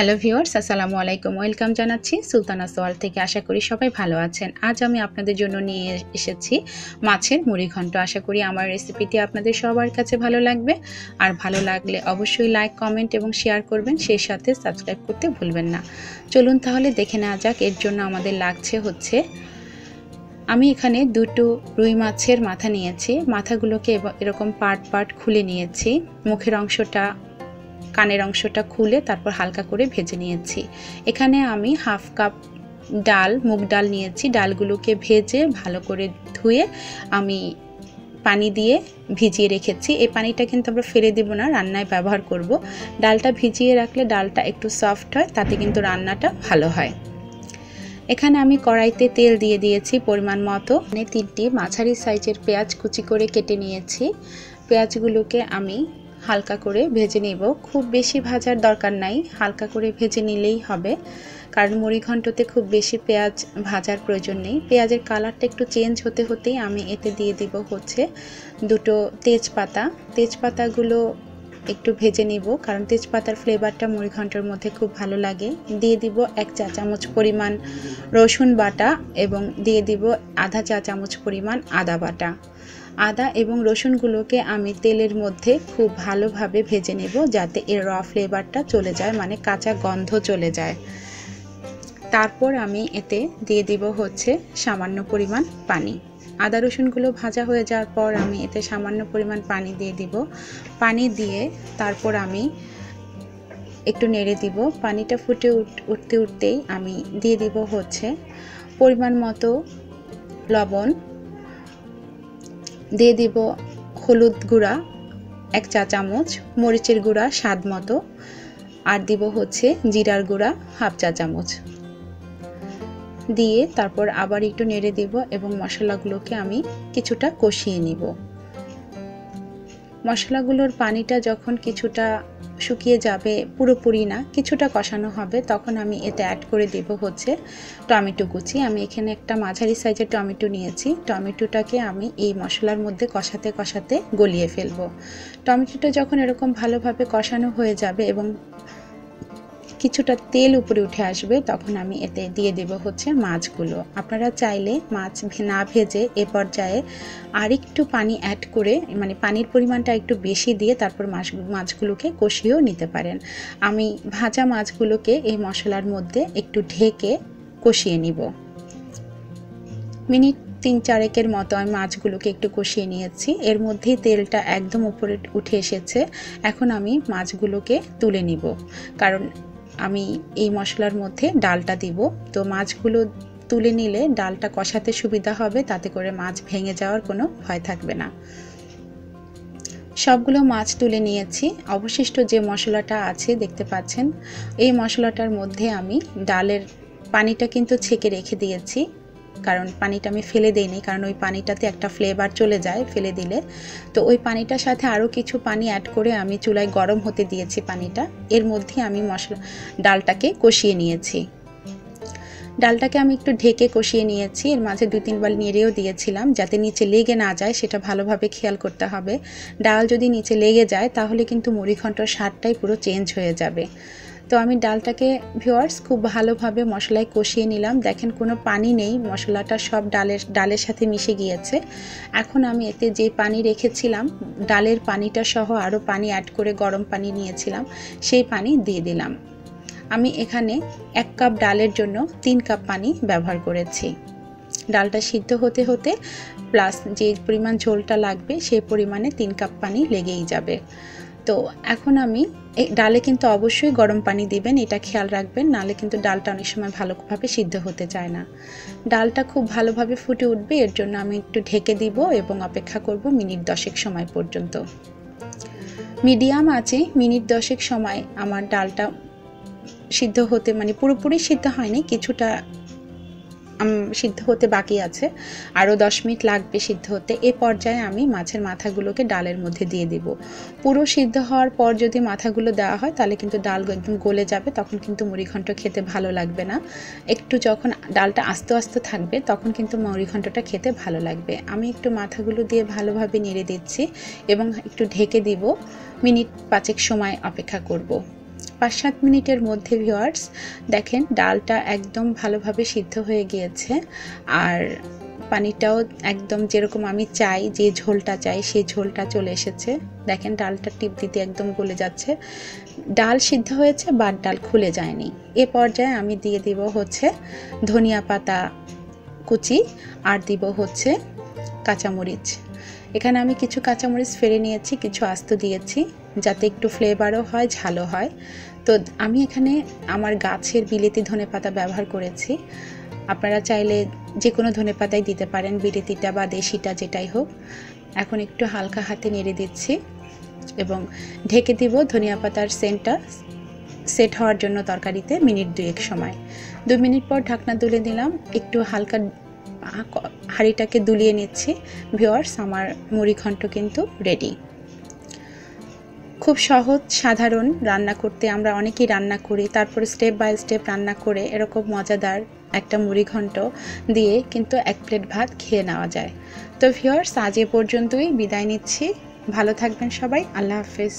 Hello viewers, আসসালামু আলাইকুম। Welcome জানাচ্ছি সুলতানাস ওয়ার্ল্ড থেকে। আশা করি সবাই ভালো আছেন। আজ আমি আপনাদের জন্য নিয়ে এসেছি মাছের মুড়িঘণ্ট। আশা করি আমার রেসিপিটি আপনাদের সবার কাছে ভালো লাগবে। আর ভালো লাগলে অবশ্যই লাইক, কমেন্ট এবং শেয়ার করবেন, সেই সাথে সাবস্ক্রাইব করতে ভুলবেন না। চলুন তাহলে দেখে নেওয়া যাক। এর জন্য আমাদের লাগছে হচ্ছে, আমি এখানে দুটো রুই মাছের মাথা নিয়েছি। মাথাগুলোকে এরকম পার্ট পার্ট খুলে নিয়েছি। মুখের অংশটা, কানের অংশটা খুলে তারপর হালকা করে ভেজে নিয়েছি। এখানে আমি হাফ কাপ ডাল, মুগ ডাল নিয়েছি। ডালগুলোকে ভেজে ভালো করে ধুয়ে আমি পানি দিয়ে ভিজিয়ে রেখেছি। এই পানিটা কিন্তু আমরা ফেলে দেব না, রান্নায় ব্যবহার করব। ডালটা ভিজিয়ে রাখলে ডালটা একটু সফট হয়, তাতে কিন্তু রান্নাটা ভালো হয়। এখানে আমি কড়াইতে তেল দিয়ে দিয়েছি পরিমাণ মতো। তিনটি মাঝারি সাইজের পেঁয়াজ কুচি করে কেটে নিয়েছি। পেঁয়াজগুলোকে আমি হালকা করে ভেজে নেব। খুব বেশি ভাজার দরকার নাই, হালকা করে ভেজে নিলেই হবে, কারণ মুড়িঘণ্টতে খুব বেশি পেঁয়াজ ভাজার প্রয়োজন নেই। পেঁয়াজের কালারটা একটু চেঞ্জ হতে হতেই আমি এতে দিয়ে দিব হচ্ছে দুটো তেজপাতা। তেজপাতাগুলো একটু ভেজে নিব, কারণ তেজপাতার ফ্লেভারটা মুড়িঘণ্টের মধ্যে খুব ভালো লাগে। দিয়ে দিব 1 চা চামচ পরিমাণ রসুন বাটা এবং দিয়ে দিব আধা চা চামচ পরিমাণ আদা বাটা। আদা এবং রসুনগুলোকে আমি তেলের মধ্যে খুব ভালোভাবে ভেজে নেব, যাতে এর র ফ্লেভারটা চলে যায়, মানে কাঁচা গন্ধ চলে যায়। তারপর আমি এতে দিয়ে দিব হচ্ছে সামান্য পরিমাণ পানি। আদা রসুনগুলো ভাজা হয়ে যাওয়ার পর আমি এতে সামান্য পরিমাণ পানি দিয়ে দিব। পানি দিয়ে তারপর আমি একটু নেড়ে দিব। পানিটা ফুটে উঠতে উঠতেই আমি দিয়ে দিব হচ্ছে পরিমাণ মতো লবণ, দিয়ে দিব হলুদ গুঁড়া 1 চা চামচ, মরিচের গুঁড়া স্বাদ মতো, আর দিব হচ্ছে জিরার গুঁড়া হাফ চা চামচ। দিয়ে তারপর আবার একটু নেড়ে দিব এবং মশলাগুলোকে আমি কিছুটা কষিয়ে নিব। মশলাগুলোর পানিটা যখন কিছুটা শুকিয়ে যাবে, পুরোপুরি না, কিছুটা কষানো হবে, তখন আমি এতে অ্যাড করে দেব হচ্ছে টমেটো কুচি। আমি এখানে একটা মাঝারি সাইজের টমেটো নিয়েছি। টমেটোটাকে আমি এই মশলার মধ্যে কষাতে কষাতে গলিয়ে ফেলবো। টমেটোটা যখন এরকম ভালোভাবে কষানো হয়ে যাবে এবং কিছুটা তেল উপরে উঠে আসবে, তখন আমি এতে দিয়ে দেব হচ্ছে মাছগুলো। আপনারা চাইলে মাছ না ভেজে এ পর্যায়ে আরেকটু পানি অ্যাড করে, মানে পানির পরিমাণটা একটু বেশি দিয়ে তারপর মাছগুলোকে কষিয়েও নিতে পারেন। আমি ভাজা মাছগুলোকে এই মশলার মধ্যে একটু ঢেকে কষিয়ে নিব। মিনিট 3-4 মতো আমি মাছগুলোকে একটু কষিয়ে নিয়েছি। এর মধ্যেই তেলটা একদম উপরে উঠে এসেছে। এখন আমি মাছগুলোকে তুলে নিব, কারণ আমি এই মশলার মধ্যে ডালটা দিব। তো মাছগুলো তুলে নিলে ডালটা কষাতে সুবিধা হবে, তাতে করে মাছ ভেঙে যাওয়ার কোনো ভয় থাকবে না। সবগুলো মাছ তুলে নিয়েছি। অবশিষ্ট যে মশলাটা আছে দেখতে পাচ্ছেন, এই মশলাটার মধ্যে আমি ডালের পানিটা কিন্তু ছেঁকে রেখে দিয়েছি, কারণ পানিটা আমি ফেলে দেইনি, কারণ ওই পানিটাতে একটা ফ্লেভার চলে যায় ফেলে দিলে। তো ওই পানিটার সাথে আরও কিছু পানি অ্যাড করে আমি চুলায় গরম হতে দিয়েছি পানিটা। এর মধ্যে আমি ডালটাকে কষিয়ে নিয়েছি। ডালটাকে আমি একটু ঢেকে কষিয়ে নিয়েছি। এর মাঝে 2-3 বার নেড়েও দিয়েছিলাম, যাতে নিচে লেগে না যায়, সেটা ভালোভাবে খেয়াল করতে হবে। ডাল যদি নিচে লেগে যায় তাহলে কিন্তু মুড়িঘণ্টর স্বাদটাই পুরো চেঞ্জ হয়ে যাবে। তো আমি ডালটাকে ভিউয়ার্স খুব ভালোভাবে মশলায় কষিয়ে নিলাম। দেখেন কোনো পানি নেই, মশলাটা সব ডালের সাথে মিশে গিয়েছে। এখন আমি এতে যে পানি রেখেছিলাম, ডালের পানিটা সহ আরও পানি অ্যাড করে গরম পানি নিয়েছিলাম, সেই পানি দিয়ে দিলাম। আমি এখানে 1 কাপ ডালের জন্য 3 কাপ পানি ব্যবহার করেছি। ডালটা সিদ্ধ হতে হতে প্লাস যে পরিমাণ ঝোলটা লাগবে সেই পরিমাণে 3 কাপ পানি লেগেই যাবে। তো এখন আমি ডালে কিন্তু অবশ্যই গরম পানি দিবেন, এটা খেয়াল রাখবেন, নাহলে কিন্তু ডালটা অনেক সময় ভালোভাবে সিদ্ধ হতে চায় না। ডালটা খুব ভালোভাবে ফুটে উঠবে, এর জন্য আমি একটু ঢেকে দিব এবং অপেক্ষা করব মিনিট 10 সময় পর্যন্ত। মিডিয়াম আঁচে মিনিট 10 সময় আমার ডালটা সিদ্ধ হতে, মানে পুরোপুরি সিদ্ধ হয়নি, কিছুটা সিদ্ধ হতে বাকি আছে, আরও 10 মিনিট লাগবে সিদ্ধ হতে। এ পর্যায়ে আমি মাছের মাথাগুলোকে ডালের মধ্যে দিয়ে দিব। পুরো সিদ্ধ হওয়ার পর যদি মাথাগুলো দেওয়া হয় তাহলে কিন্তু ডাল একদম গলে যাবে, তখন কিন্তু মুড়িঘণ্ট খেতে ভালো লাগবে না। একটু যখন ডালটা আস্তে আস্তে থাকবে তখন কিন্তু মুড়িঘণ্টটা খেতে ভালো লাগবে। আমি একটু মাথাগুলো দিয়ে ভালোভাবে নেড়ে দিচ্ছি এবং একটু ঢেকে দিব, মিনিট 5 সময় অপেক্ষা করব। 5-7 মিনিটের মধ্যে ভিউয়ার্স দেখেন ডালটা একদম ভালোভাবে সিদ্ধ হয়ে গিয়েছে, আর পানিটাও একদম যেরকম আমি চাই, যে ঝোলটা চাই সেই ঝোলটা চলে এসেছে। দেখেন ডালটা টিপ দিতে একদম গলে যাচ্ছে। ডাল সিদ্ধ হয়েছে বাট ডাল খুলে যায়নি। এ পর্যায়ে আমি দিয়ে দিব হচ্ছে ধনিয়া পাতা কুচি, আর দিব হচ্ছে কাঁচামরিচ। এখানে আমি কিছু কাঁচামরিচ ফেলে নিয়েছি, কিছু আস্ত দিয়েছি যাতে একটু ফ্লেভারও হয়, ঝালও হয়। তো আমি এখানে আমার গাছের বিলেতি ধনেপাতা ব্যবহার করেছি। আপনারা চাইলে যে কোনো ধনেপাতাই দিতে পারেন, বিলেতিটা বা দেশিটা যেটাই হোক। এখন একটু হালকা হাতে নেড়ে দিচ্ছি এবং ঢেকে দিব ধনিয়া পাতার সেন্টটা সেট হওয়ার জন্য তরকারিতে মিনিট 2 সময়। 2 মিনিট পর ঢাকনা তুলে দিলাম, একটু হালকা হাঁড়িটাকে দুলিয়ে নিচ্ছি। ভিউয়ার্স, আমার মুড়ি ঘন্ট কিন্তু রেডি। খুব সহজ সাধারণ রান্না করতে, আমরা অনেকেই রান্না করি, তারপরে স্টেপ বাই স্টেপ রান্না করে এরকম মজাদার একটা মুড়ি ঘন্ট দিয়ে কিন্তু 1 প্লেট ভাত খেয়ে নেওয়া যায়। তো ভিউয়ার্স, আজ এ পর্যন্তই, বিদায় নিচ্ছি। ভালো থাকবেন সবাই, আল্লাহ হাফেজ।